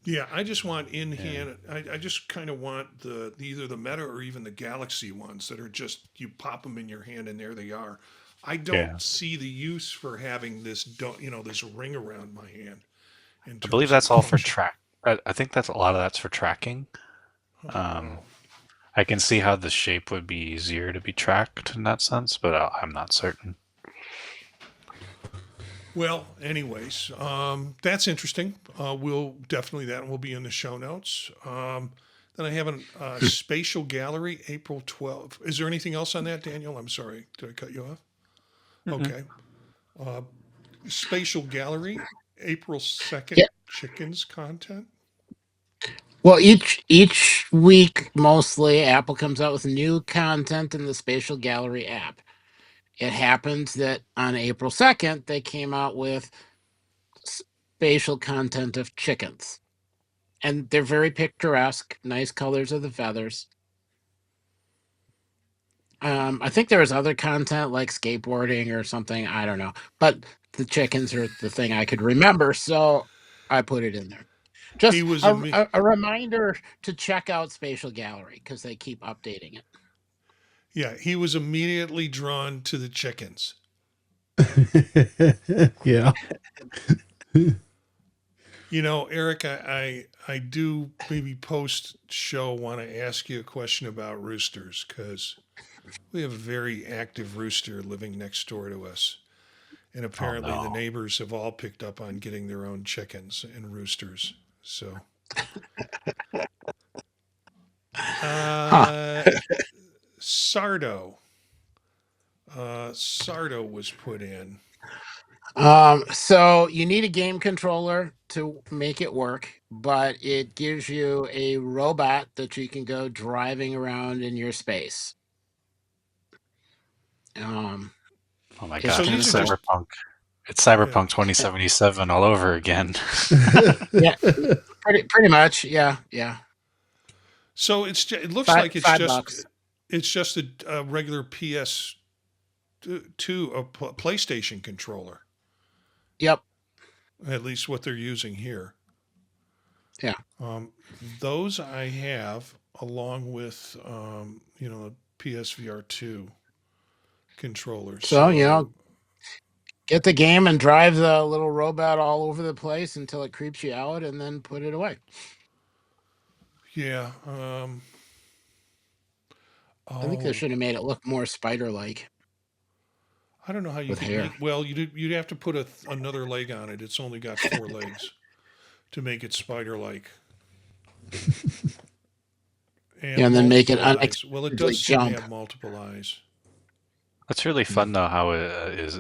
Yeah, I just want in yeah, hand. I just kind of want the either the Meta or even the Galaxy ones that are just you pop them in your hand and there they are. I yeah. don't see the use for having this this ring around my hand in I believe terms of the that's all for function. track. I think that's a lot of that's for tracking. Oh Um, wow. I can see how the shape would be easier to be tracked in that sense, but I'm not certain. Well, anyways, that's interesting. We'll definitely that will be in the show notes. Then I have a spatial gallery, April 12th. Is there anything else on that, Daniel? I'm sorry, did I cut you off? Mm-mm. Okay. Spatial gallery, April Yeah. 2nd, chickens content. Well, each week, mostly Apple comes out with new content in the Spatial Gallery app. It happens that on April 2nd, they came out with spatial content of chickens, and they're very picturesque, nice colors of the feathers. I think there was other content like skateboarding or something. I don't know, but the chickens are the thing I could remember, so I put it in there. He Just was a, imme- a, a reminder to check out Spatial Gallery because they keep updating it. yeah, he was immediately drawn to the chickens. Yeah. Eric, I do maybe post show want to ask you a question about roosters because we have a very active rooster living next door to us. And Oh apparently the no. neighbors have all picked up on getting their own chickens and roosters. So, Huh. uh, Sardo. Sardo was put in. So you need a game controller to make it work, but it gives you a robot that you can go driving around in your space. Um, Oh my it's So gosh, kind these of are cool. just, Cyberpunk. It's yeah. Cyberpunk 2077 all over again. Yeah, pretty much. Yeah, yeah. So it looks Five like five bucks. it's just a regular PS2, a PlayStation controller. Yep. At least what they're using here. Yeah. Um, those I have. along with PSVR 2 controllers. So, get the game and drive the little robot all over the place until it creeps you out, and then put it away. Yeah. I think they should have made it look more spider-like. I don't know how you With could hair. make. Well, you'd have to put another leg on it. It's only got 4 legs to make it spider-like. And then make it eyes. Well, it does seem to jump. have multiple eyes. That's really fun though. How it is,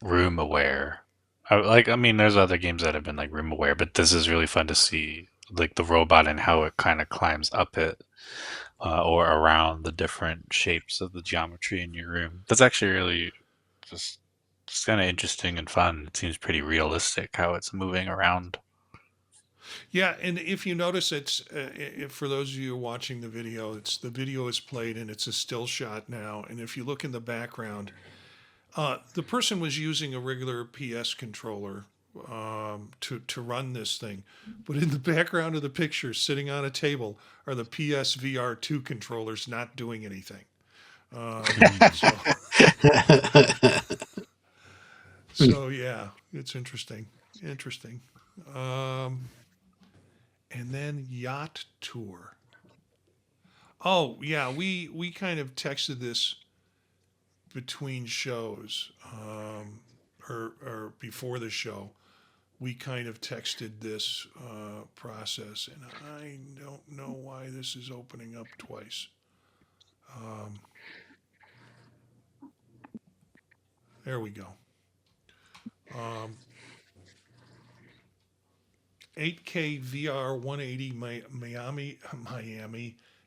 room aware. I mean, there's other games that have been like room aware, but this is really fun to see, like the robot and how it kind of climbs up it or around the different shapes of the geometry in your room. That's actually really just kind of interesting and fun. It seems pretty realistic how it's moving around. Yeah, and if you notice, it's for those of you watching the video, the video is played and it's a still shot now. And if you look in the background, the person was using a regular PS controller to run this thing, but in the background of the picture, sitting on a table, are the PSVR 2 controllers not doing anything. So yeah, it's interesting. And then yacht tour. Oh yeah, we kind of texted this between shows, or before the show. We kind of texted this process, and I don't know why this is opening up twice. There we go. 8K VR 180 Miami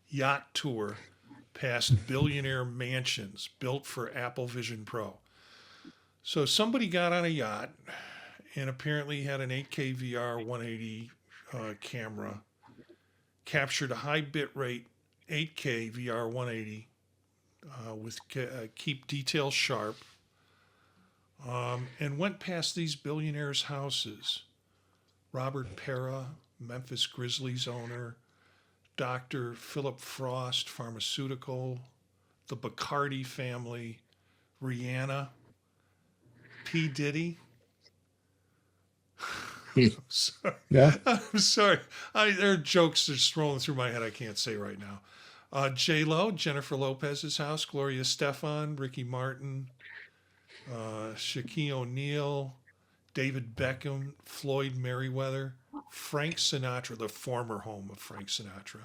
yacht tour past billionaire mansions built for Apple Vision Pro. So somebody got on a yacht and apparently had an 8K VR 180 camera, captured a high bit rate 8K VR 180 with keep details sharp, and went past these billionaires' houses. Robert Pera, Memphis Grizzlies owner, Dr. Philip Frost, pharmaceutical, the Bacardi family, Rihanna, P. Diddy. I'm sorry. Yeah. I'm sorry. There are jokes just rolling through my head I can't say right now. J-Lo, Jennifer Lopez's house, Gloria Estefan, Ricky Martin, Shaquille O'Neal, David Beckham, Floyd Merriweather, Frank Sinatra, the former home of Frank Sinatra.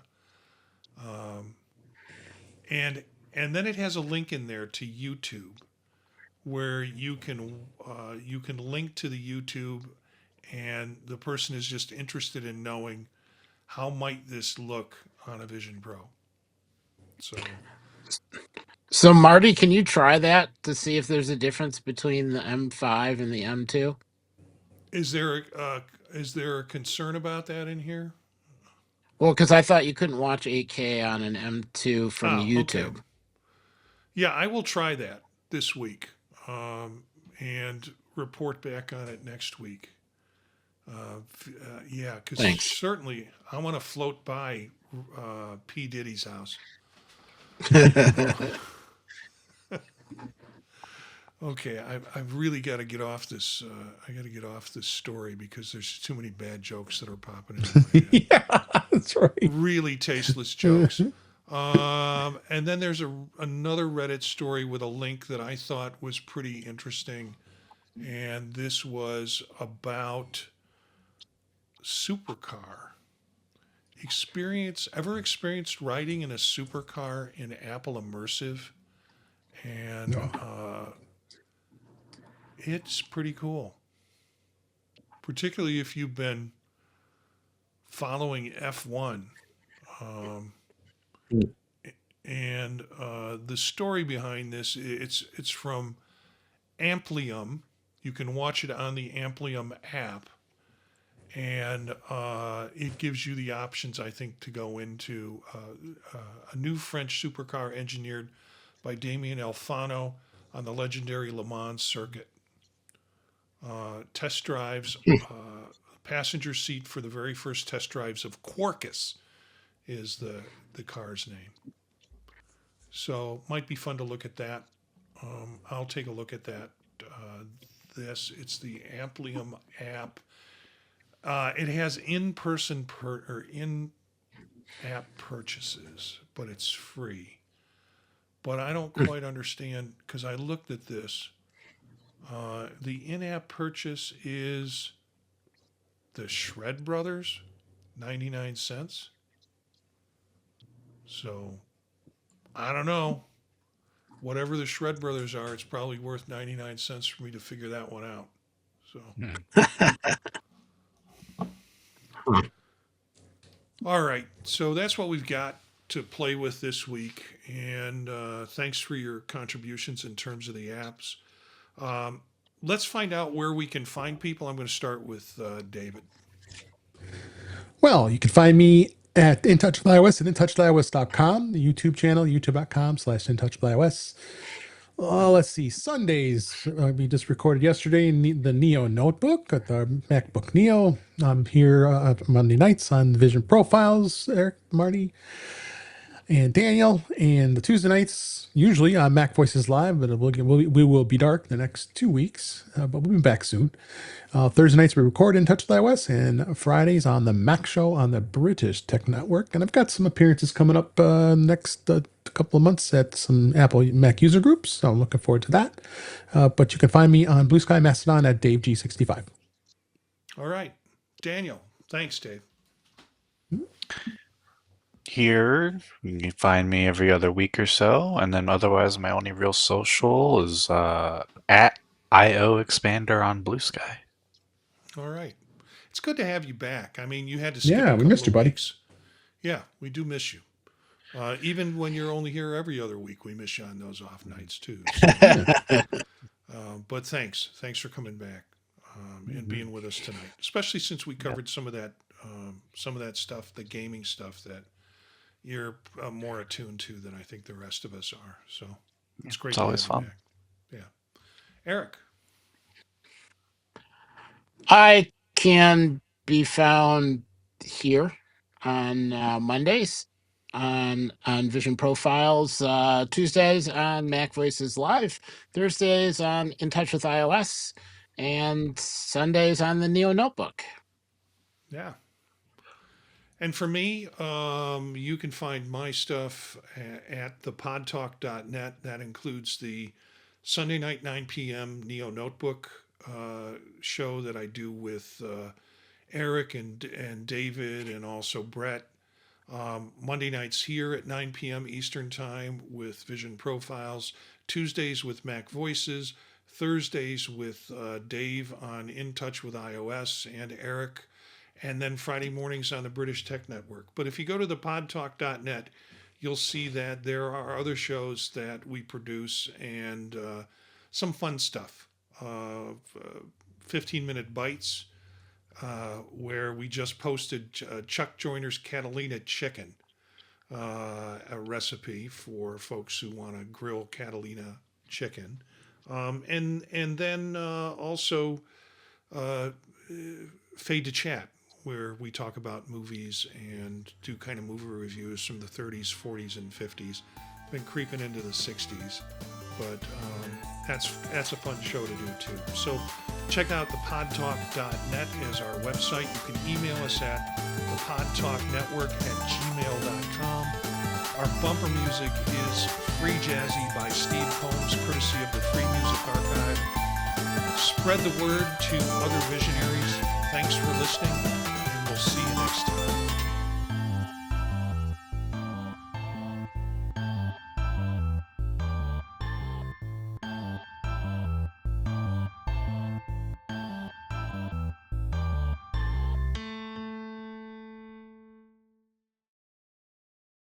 And then it has a link in there to YouTube where you can link to the YouTube, and the person is just interested in knowing how might this look on a Vision Pro. So Marty, can you try that to see if there's a difference between the M5 and the M2? Is there a concern about that in here? Well, because I thought you couldn't watch 8K on an M2 from YouTube. Okay. Yeah, I will try that this week and report back on it next week. Yeah, because certainly I want to float by P. Diddy's house. Okay, I've really got to get off this. I got to get off this story because there's too many bad jokes that are popping into my head. Yeah, that's right. Really tasteless jokes. And then there's another Reddit story with a link that I thought was pretty interesting, and this was about supercar. Ever experienced riding in a supercar in Apple Immersive? And it's pretty cool, particularly if you've been following F1. And the story behind this, it's from Amplium. You can watch it on the Amplium app, and it gives you the options, I think, to go into a new French supercar engineered by Damien Alfano on the legendary Le Mans circuit. Test drives, passenger seat for the very first test drives of Quarkus is the car's name. So might be fun to look at that. I'll take a look at that. It's the Amplium app. It has in-person or in-app purchases, but it's free. But I don't quite understand because I looked at this. The in-app purchase is the Shred Brothers, 99 cents. So I don't know. Whatever the Shred Brothers are, it's probably worth 99 cents for me to figure that one out. So, all right. So that's what we've got to play with this week. And thanks for your contributions in terms of the apps. Let's find out where we can find people. I'm going to start with David. Well, you can find me at In Touch with iOS at intouchwithios.com, the YouTube channel, youtube.com/intouchwithios. Let's see, Sundays, we just recorded yesterday the Neo Notebook at the MacBook Neo. I'm here Monday nights on Vision Profiles, Eric, Marty, and Daniel. And the Tuesday nights, usually on Mac Voices Live, but we will be dark the next 2 weeks, but we'll be back soon. Thursday nights we record In Touch with iOS, and Fridays on the Mac Show on the British Tech Network. And I've got some appearances coming up next couple of months at some Apple Mac user groups, so I'm looking forward to that. But you can find me on Blue Sky Mastodon at DaveG65. All right. Daniel. Thanks, Dave. Here, you can find me every other week or so, and then otherwise my only real social is at IO Expander on Blue Sky. All right. It's good to have you back. I mean, you had to skip Yeah, we missed you, buddy. weeks. Yeah, we do miss you. Even when you're only here every other week, we miss you on those off nights too. So, but thanks for coming back and being with us tonight, especially since we covered some of that stuff, the gaming stuff that you're more attuned to than I think the rest of us are. So it's great. It's always to have you fun. back. Yeah, Eric. I can be found here on Mondays on Vision Profiles, Tuesdays on Mac Voices Live, Thursdays on In Touch with iOS, and Sundays on the Neo Notebook. Yeah. And for me, you can find my stuff at thepodtalk.net. That includes the Sunday night 9 p.m. Neo Notebook show that I do with Eric and David and also Brett. Monday nights here at 9 p.m. Eastern Time with Vision Profiles. Tuesdays with Mac Voices. Thursdays with Dave on In Touch with iOS and Eric. And then Friday mornings on the British Tech Network. But if you go to thepodtalk.net, you'll see that there are other shows that we produce and some fun stuff. 15-minute bites, where we just posted Chuck Joyner's Catalina chicken, a recipe for folks who want to grill Catalina chicken. And then also Fade to Chat, where we talk about movies and do kind of movie reviews from the 30s, 40s, and 50s. Been creeping into the 60s, but that's a fun show to do too. So check out thepodtalk.net as our website. You can email us at thepodtalknetwork@gmail.com. Our bumper music is Free Jazzy by Steve Combs, courtesy of the Free Music Archive. Spread the word to other visionaries. Thanks for listening, and we'll see you next time.